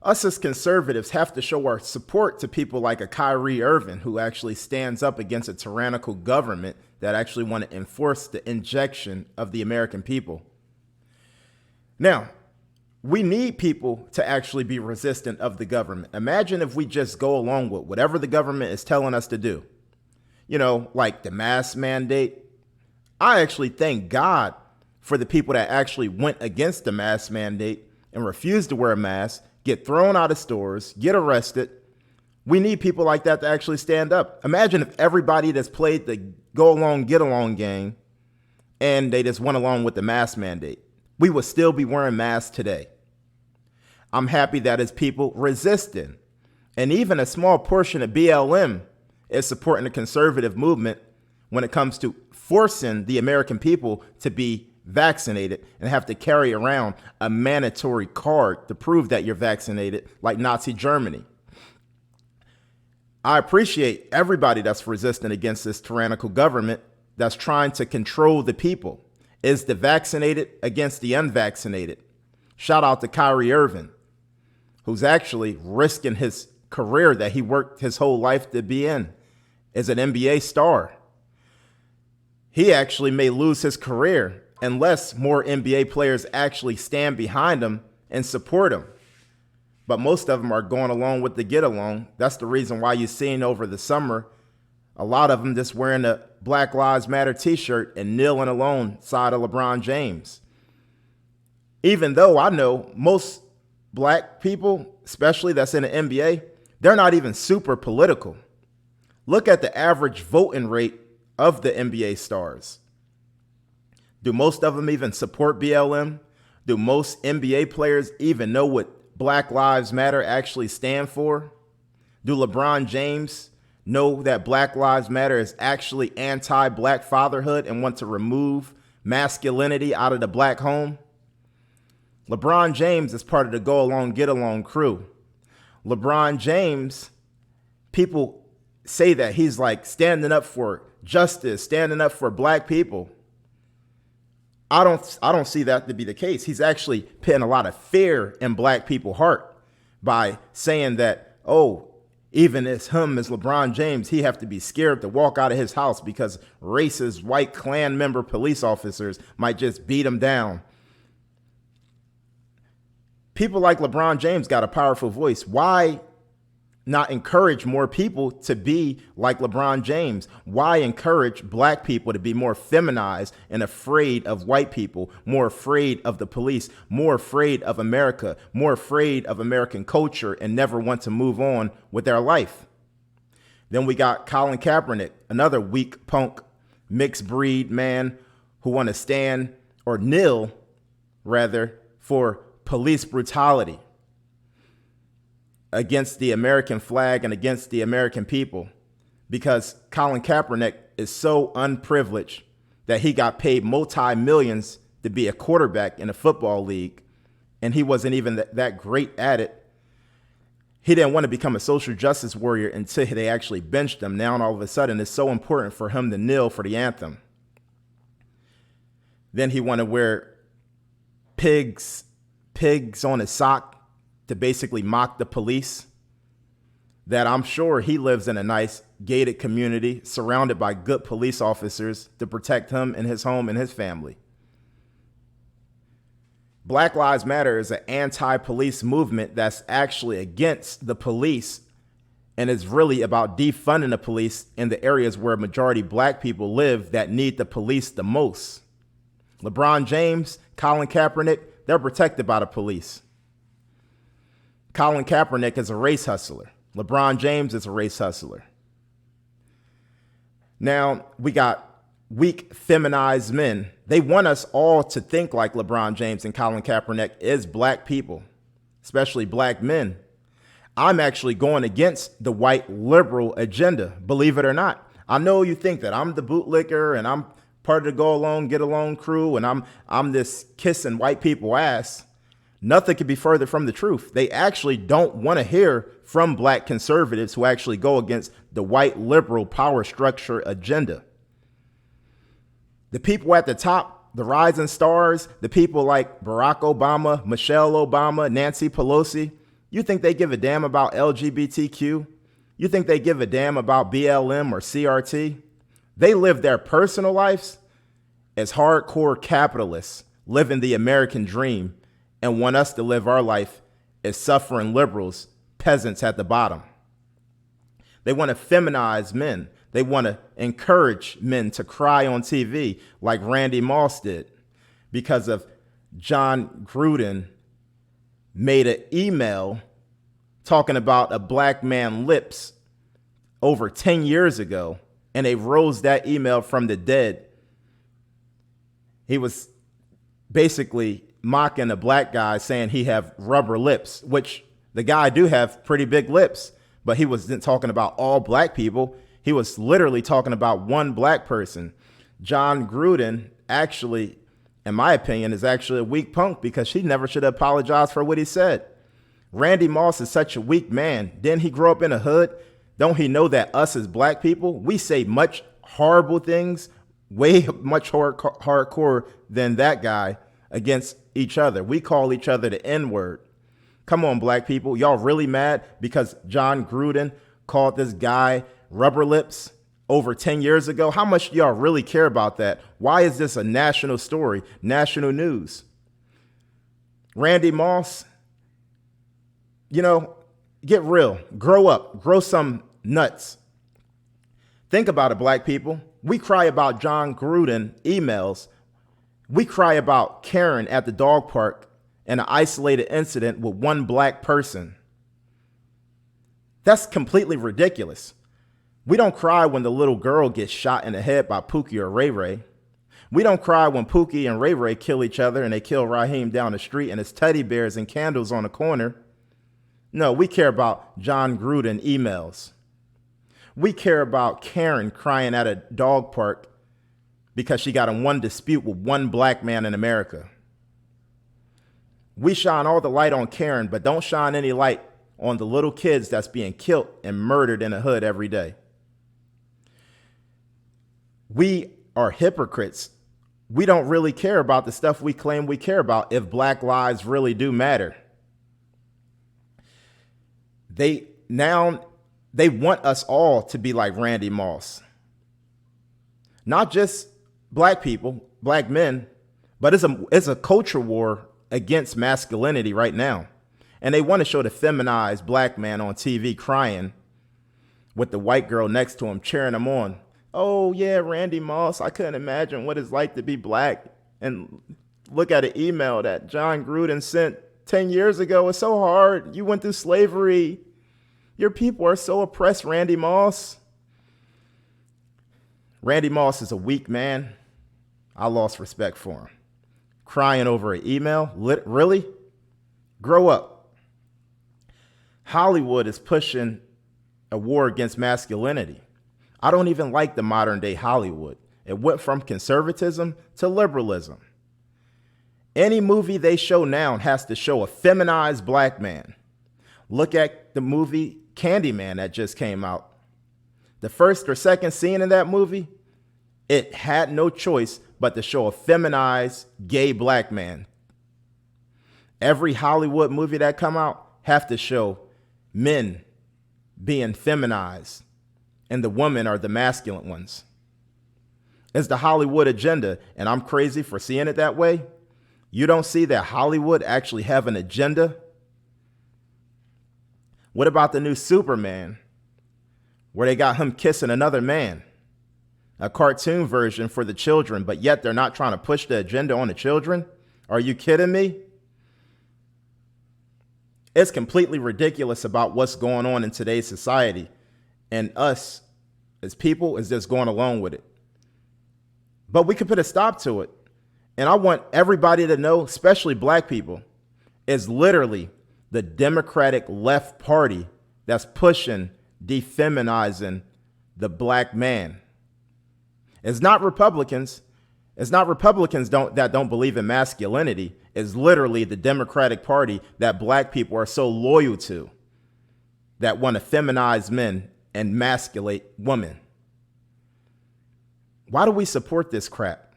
Us as conservatives have to show our support to people like a Kyrie Irving, who actually stands up against a tyrannical government that actually want to enforce the injection of the American people. Now, we need people to actually be resistant of the government. Imagine if we just go along with whatever the government is telling us to do. You know, like the mask mandate. I actually thank God for the people that actually went against the mask mandate and refused to wear a mask, get thrown out of stores, get arrested. We need people like that to actually stand up. Imagine if everybody that's played the go along, get along game and they just went along with the mask mandate. We would still be wearing masks today. I'm happy that it's people resisting. And even a small portion of BLM is supporting the conservative movement when it comes to forcing the American people to be vaccinated and have to carry around a mandatory card to prove that you're vaccinated, like Nazi Germany. I appreciate everybody that's resisting against this tyrannical government that's trying to control the people. Is the vaccinated against the unvaccinated? Shout out to Kyrie Irving, who's actually risking his career that he worked his whole life to be in as an NBA star. He actually may lose his career unless more NBA players actually stand behind him and support him. But most of them are going along with the get along. That's the reason why you're seeing over the summer a lot of them just wearing a Black Lives Matter t-shirt and kneeling alongside of LeBron James. Even though I know most black people, especially that's in the NBA, they're not even super political. Look at the average voting rate of the NBA stars. Do most of them even support BLM? Do most NBA players even know what Black Lives Matter actually stand for? Do LeBron James know that Black Lives Matter is actually anti-black fatherhood and want to remove masculinity out of the black home? LeBron James is part of the go along, get along crew. LeBron James, people say that he's like standing up for justice, standing up for black people. I don't see that to be the case. He's actually putting a lot of fear in black people's heart by saying that, oh, even as him as LeBron James, he have to be scared to walk out of his house because racist white Klan member police officers might just beat him down. People like LeBron James got a powerful voice. Why not encourage more people to be like LeBron James? Why encourage black people to be more feminized and afraid of white people, more afraid of the police, more afraid of America, more afraid of American culture, and never want to move on with their life? Then we got Colin Kaepernick, another weak punk, mixed breed man who want to stand or kneel, rather, for police brutality against the American flag and against the American people, because Colin Kaepernick is so unprivileged that he got paid multi-millions to be a quarterback in a football league, and he wasn't even that great at it. He didn't want to become a social justice warrior until they actually benched him. Now all of a sudden it's so important for him to kneel for the anthem. Then he wanted to wear pigs on his sock to basically mock the police, that I'm sure he lives in a nice gated community surrounded by good police officers to protect him and his home and his family. Black Lives Matter is an anti-police movement that's actually against the police and is really about defunding the police in the areas where majority black people live that need the police the most. LeBron James, Colin Kaepernick, they're protected by the police. Colin Kaepernick is a race hustler. LeBron James is a race hustler. Now we got weak, feminized men. They want us all to think like LeBron James and Colin Kaepernick is black people, especially black men. I'm actually going against the white liberal agenda, believe it or not. I know you think that I'm the bootlicker and I'm part of the go along, get along crew, and I'm this kissing white people ass. Nothing could be further from the truth. They actually don't want to hear from black conservatives who actually go against the white liberal power structure agenda. The people at the top, the rising stars, the people like Barack Obama, Michelle Obama, Nancy Pelosi, You think they give a damn about LGBTQ? You think they give a damn about BLM or CRT? They live their personal lives as hardcore capitalists living the American dream and want us to live our life as suffering liberals, peasants at the bottom. They want to feminize men. They want to encourage men to cry on TV like Randy Moss did because of John Gruden made an email talking about a black man's lips over 10 years ago, and they rose that email from the dead. He was basically mocking a black guy, saying he have rubber lips, which the guy do have pretty big lips, but he wasn't talking about all black people. He was literally talking about one black person. John Gruden actually, in my opinion, is actually a weak punk because he never should have apologized for what he said. Randy Moss is such a weak man. Didn't he grow up in a hood? Don't he know that us as black people, we say much horrible things, way much hardcore than that guy against each other. We call each other the N-word. Come on, black people. Y'all really mad because John Gruden called this guy rubber lips over 10 years ago? How much do y'all really care about that? Why is this a national story, national news? Randy Moss, get real, grow up, grow some nuts. Think about it, black people. We cry about John Gruden emails. We cry about Karen at the dog park and an isolated incident with one black person. That's completely ridiculous. We don't cry when the little girl gets shot in the head by Pookie or Ray Ray. We don't cry when Pookie and Ray Ray kill each other and they kill Raheem down the street and his teddy bears and candles on the corner. No, we care about John Gruden emails. We care about Karen crying at a dog park because she got in one dispute with one black man in America. We shine all the light on Karen, but don't shine any light on the little kids that's being killed and murdered in the hood every day. We are hypocrites. We don't really care about the stuff we claim we care about if black lives really do matter. They want us all to be like Randy Moss. Not just black people, black men, but it's a culture war against masculinity right now. And they want to show the feminized black man on TV crying with the white girl next to him, cheering him on. Oh yeah, Randy Moss, I couldn't imagine what it's like to be black. And look at an email that John Gruden sent 10 years ago. It's so hard. You went through slavery. Your people are so oppressed, Randy Moss. Randy Moss is a weak man. I lost respect for him. Crying over an email? Really? Grow up. Hollywood is pushing a war against masculinity. I don't even like the modern day Hollywood. It went from conservatism to liberalism. Any movie they show now has to show a feminized black man. Look at the movie Candyman that just came out. The first or second scene in that movie, it had no choice but to show a feminized gay black man. Every Hollywood movie that come out have to show men being feminized and the women are the masculine ones. It's the Hollywood agenda, and I'm crazy for seeing it that way. You don't see that Hollywood actually have an agenda? What about the new Superman, where they got him kissing another man? A cartoon version for the children, but yet they're not trying to push the agenda on the children? Are you kidding me? It's completely ridiculous about what's going on in today's society. And us as people is just going along with it. But we can put a stop to it. And I want everybody to know, especially black people, is literally the Democratic left party that's pushing defeminizing the black man. It's not Republicans. It's not Republicans that don't believe in masculinity. It's literally the Democratic Party that black people are so loyal to, that want to feminize men and masculate women. Why do we support this crap?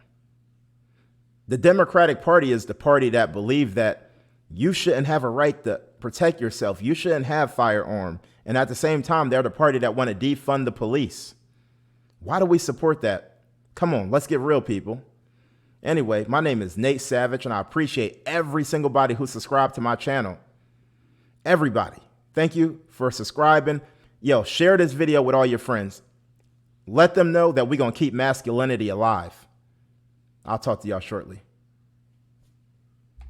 The Democratic Party is the party that believe that You shouldn't have a right to protect yourself. You shouldn't have firearm. And at the same time, they're the party that want to defund the police. Why do we support that? Come on, let's get real, people. Anyway, my name is Nate Savage, and I appreciate every single body who subscribed to my channel. Everybody, thank you for subscribing. Yo, share this video with all your friends. Let them know that we're going to keep masculinity alive. I'll talk to y'all shortly.